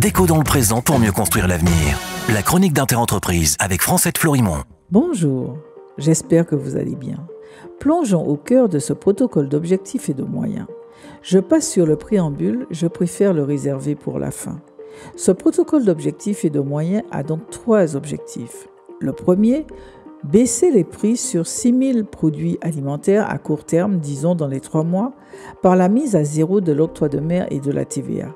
Déco dans le présent pour mieux construire l'avenir. La chronique d'Interentreprise avec Francette Florimond. Bonjour, j'espère que vous allez bien. Plongeons au cœur de ce protocole d'objectifs et de moyens. Je passe sur le préambule, je préfère le réserver pour la fin. Ce protocole d'objectifs et de moyens a donc 3 objectifs. Le premier, baisser les prix sur 6 000 produits alimentaires à court terme, disons dans les 3 mois, par la mise à zéro de l'octroi de mer et de la TVA.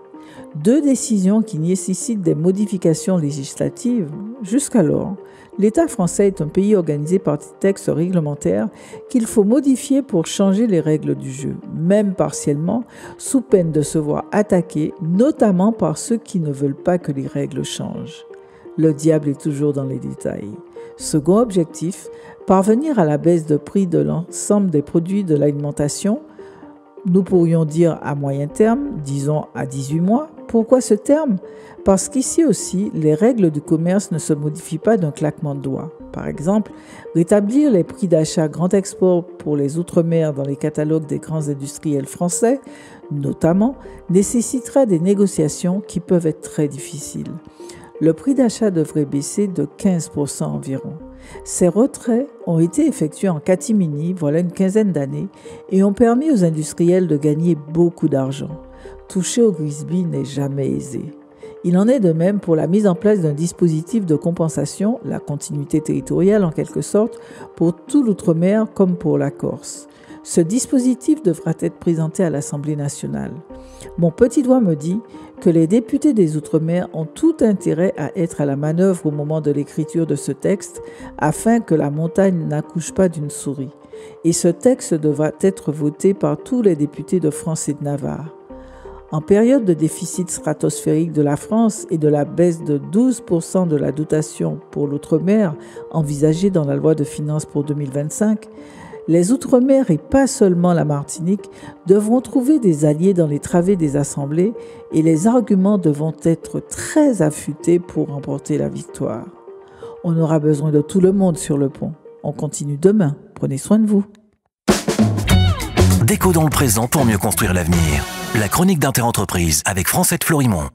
2 décisions qui nécessitent des modifications législatives. Jusqu'alors, l'État français est un pays organisé par des textes réglementaires qu'il faut modifier pour changer les règles du jeu, même partiellement, sous peine de se voir attaqué, notamment par ceux qui ne veulent pas que les règles changent. Le diable est toujours dans les détails. Second objectif, parvenir à la baisse de prix de l'ensemble des produits de l'alimentation. Nous pourrions dire à moyen terme, disons à 18 mois. Pourquoi ce terme ? Parce qu'ici aussi, les règles du commerce ne se modifient pas d'un claquement de doigts. Par exemple, rétablir les prix d'achat grand export pour les Outre-mer dans les catalogues des grands industriels français, notamment, nécessitera des négociations qui peuvent être très difficiles. Le prix d'achat devrait baisser de 15% environ. Ces retraits ont été effectués en catimini, voilà une quinzaine d'années, et ont permis aux industriels de gagner beaucoup d'argent. Toucher au grisbi n'est jamais aisé. Il en est de même pour la mise en place d'un dispositif de compensation, la continuité territoriale en quelque sorte, pour tout l'outre-mer comme pour la Corse. Ce dispositif devra être présenté à l'Assemblée nationale. Mon petit doigt me dit que les députés des Outre-mer ont tout intérêt à être à la manœuvre au moment de l'écriture de ce texte afin que la montagne n'accouche pas d'une souris. Et ce texte devra être voté par tous les députés de France et de Navarre. En période de déficit stratosphérique de la France et de la baisse de 12% de la dotation pour l'outre-mer envisagée dans la loi de finances pour 2025, les Outre-mer et pas seulement la Martinique devront trouver des alliés dans les travées des assemblées et les arguments devront être très affûtés pour remporter la victoire. On aura besoin de tout le monde sur le pont. On continue demain. Prenez soin de vous. Déco dans le présent pour mieux construire l'avenir. La chronique d'Interentreprise avec Francette Florimond.